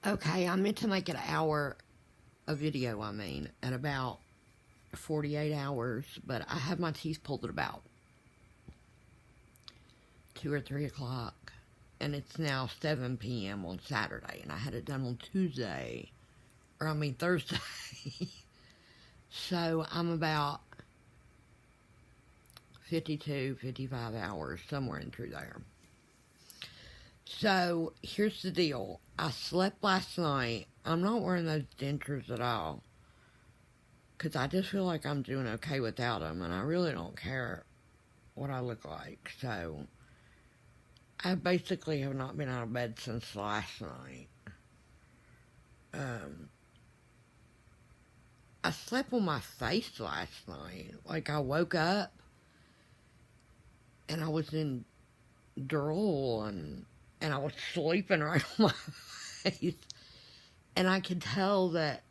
Okay, I meant to make it an hour a video, at about 48 hours, but I had my teeth pulled at about 2 or 3 o'clock, and it's now 7 p.m. on Saturday, and I had it done on Thursday. So I'm about 52, 55 hours, somewhere in through there. So here's the deal. I slept last night. I'm not wearing those dentures at all, because I just feel like I'm doing okay without them, and I really don't care what I look like. So I basically have not been out of bed since last night. I slept on my face last night. Like, I woke up and I was in drool, and I was sleeping right on my face. And I could tell that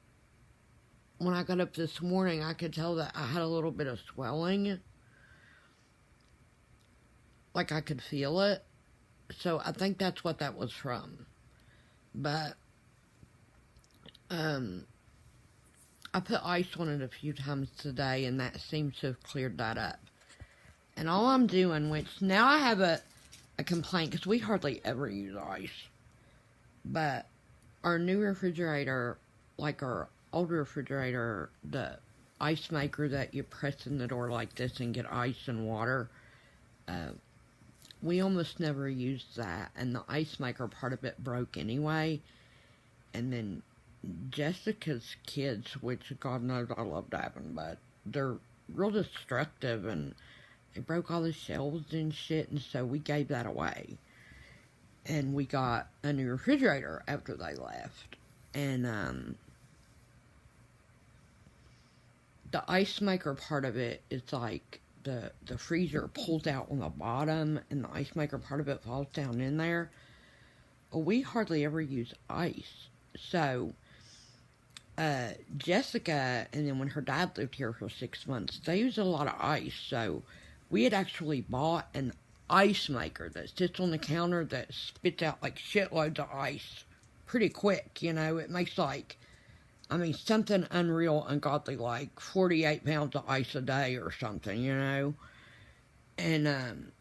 when I got up this morning, I could tell that I had a little bit of swelling. Like, I could feel it. So I think that's what that was from. But I put ice on it a few times today, and that seems to have cleared that up. And all I'm doing, which now I have a complaint, because we hardly ever use ice. But our new refrigerator, like our old refrigerator, the ice maker that you press in the door like this and get ice and water, we almost never used that. And the ice maker part of it broke anyway. And then Jessica's kids, which God knows I love having, but they're real destructive, and they broke all the shelves and shit, and so we gave that away. And we got a new refrigerator after they left. And the ice maker part of it is like the freezer pulls out on the bottom, and the ice maker part of it falls down in there. Well, we hardly ever use ice. So Jessica, and then when her dad lived here for 6 months, they used a lot of ice. So we had actually bought an ice maker that sits on the counter that spits out like shitloads of ice pretty quick. It makes something unreal, ungodly, like 48 pounds of ice a day or something, And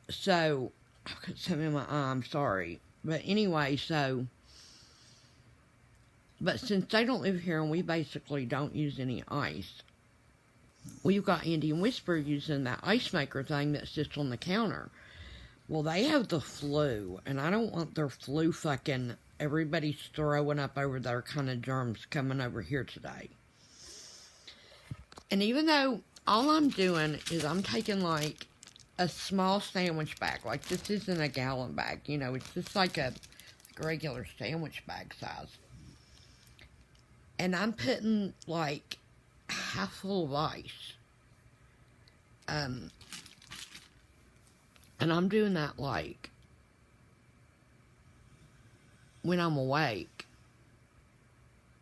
so I've got something in my eye, I'm sorry. But anyway, but since they don't live here and we basically don't use any ice, we've got Andy and Whisper using that ice maker thing that sits on the counter. Well, they have the flu, and I don't want their flu fucking everybody's throwing up over their kind of germs coming over here today. And even though all I'm doing is I'm taking like a small sandwich bag, like this isn't a gallon bag, it's just like a regular sandwich bag size. And I'm putting like half full of ice. And I'm doing that like when I'm awake,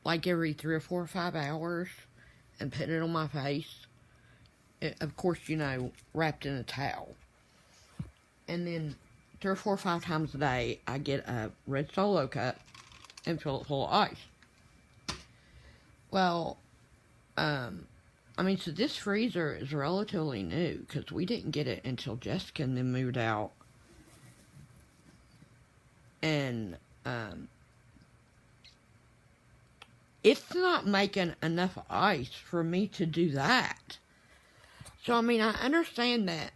like every 3 or 4 or 5 hours, and putting it on my face. Of course, wrapped in a towel. And then 3 or 4 or 5 times a day, I get a red Solo cup and fill it full of ice. Well, so this freezer is relatively new, because we didn't get it until Jessica and them moved out. And, it's not making enough ice for me to do that. So, I understand that,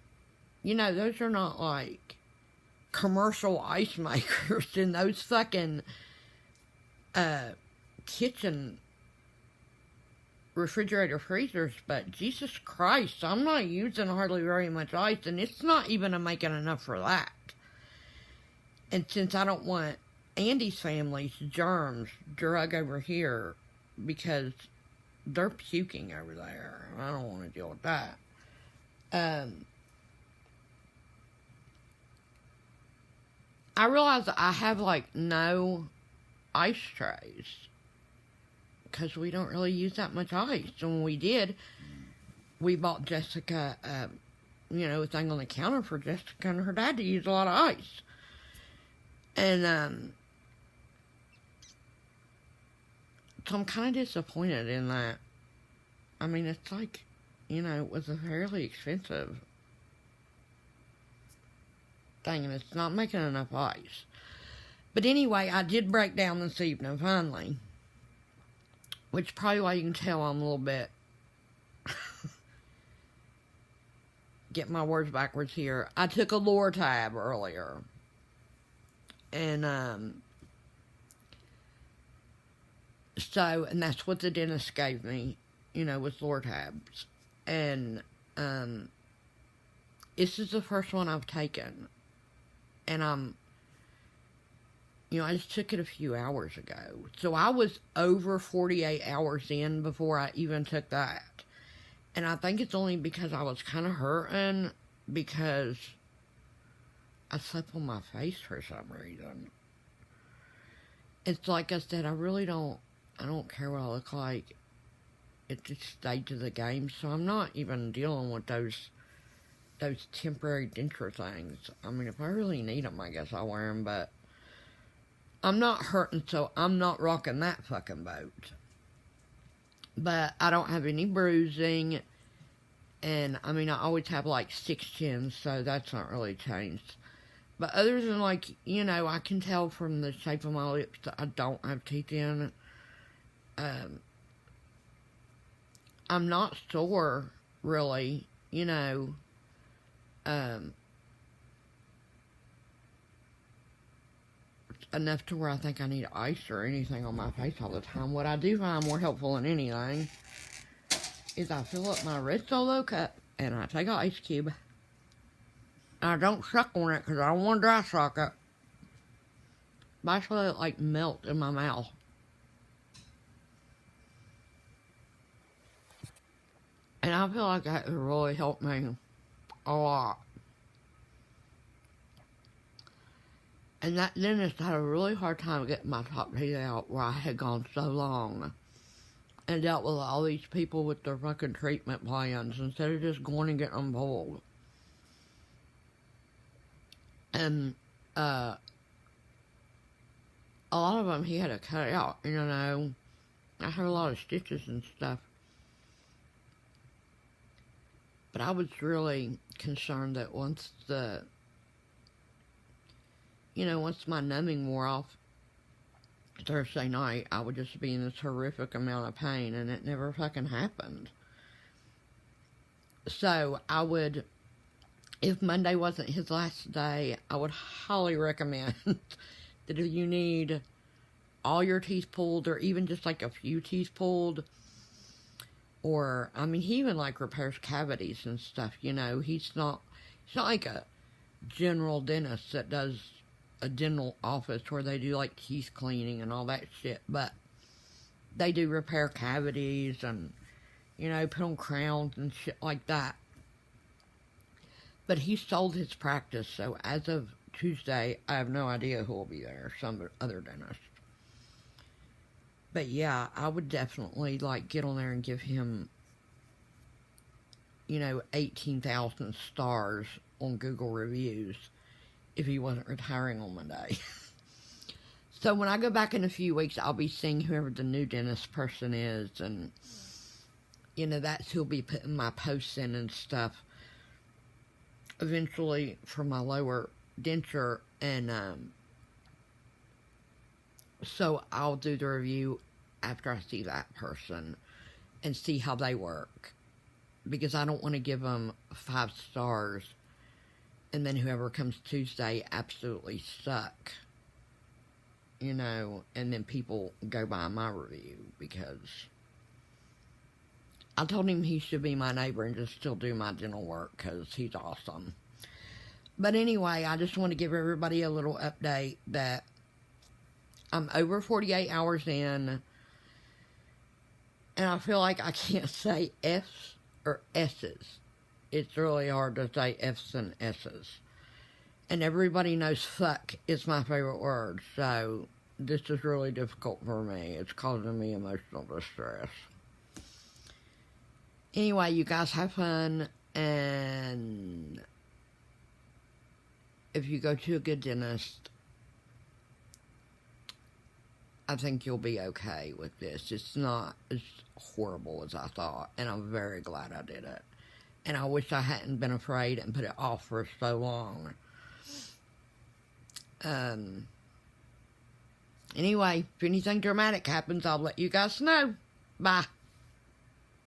those are not like commercial ice makers in those fucking, kitchen refrigerator freezers, but Jesus Christ, I'm not using hardly very much ice, and it's not even making enough for that. And since I don't want Andy's family's germs drug over here, because they're puking over there, I don't want to deal with that. I realize that I have like no ice trays, because we don't really use that much ice. And when we did, we bought Jessica, a thing on the counter for Jessica and her dad to use a lot of ice. And, So I'm kind of disappointed in that. I mean, it's like, it was a fairly expensive thing, and it's not making enough ice. But anyway, I did break down this evening, finally. Which probably why you can tell I'm a little bit... get my words backwards here. I took a Lortab earlier. And, and that's what the dentist gave me, with Lortabs. And, this is the first one I've taken. And I just took it a few hours ago. So I was over 48 hours in before I even took that. And I think it's only because I was kind of hurting because I slept on my face for some reason. It's like I said, I don't care what I look like. It's just stage of the game. So I'm not even dealing with those temporary denture things. I mean, if I really need them, I guess I'll wear them, but I'm not hurting, so I'm not rocking that fucking boat. But I don't have any bruising, and I mean, I always have like 6 chins, so that's not really changed. But other than I can tell from the shape of my lips that I don't have teeth in. I'm not sore, really, enough to where I think I need ice or anything on my face all the time. What I do find more helpful than anything is I fill up my Red Solo cup and I take an ice cube. I don't suck on it because I don't want to dry suck it. But I just let it like melt in my mouth. And I feel like that would really help me a lot. And that dentist had a really hard time getting my top teeth out where I had gone so long and dealt with all these people with their fucking treatment plans instead of just going and getting them pulled. And a lot of them he had to cut out, I had a lot of stitches and stuff. But I was really concerned that once once my numbing wore off Thursday night, I would just be in this horrific amount of pain, and it never fucking happened. So I would, if Monday wasn't his last day, I would highly recommend that if you need all your teeth pulled, or even just like a few teeth pulled, or, I mean, he even like repairs cavities and stuff, he's not like a general dentist that does a dental office where they do like teeth cleaning and all that shit, but they do repair cavities and, put on crowns and shit like that. But he sold his practice, so as of Tuesday, I have no idea who will be there, some other dentist. But yeah, I would definitely get on there and give him, 18,000 stars on Google reviews if he wasn't retiring on Monday. So when I go back in a few weeks, I'll be seeing whoever the new dentist person is, and, that's who'll be putting my posts in and stuff eventually for my lower denture, and, so I'll do the review after I see that person and see how they work, because I don't want to give them 5 stars and then whoever comes Tuesday absolutely suck, and then people go by my review, because I told him he should be my neighbor and just still do my dental work because he's awesome. But anyway, I just want to give everybody a little update that I'm over 48 hours in, and I feel like I can't say F's or S's. It's really hard to say F's and S's. And everybody knows fuck is my favorite word, so this is really difficult for me. It's causing me emotional distress. Anyway, you guys have fun, and if you go to a good dentist, I think you'll be okay with this. It's not as horrible as I thought, and I'm very glad I did it. And I wish I hadn't been afraid and put it off for so long. Anyway, if anything dramatic happens, I'll let you guys know. Bye.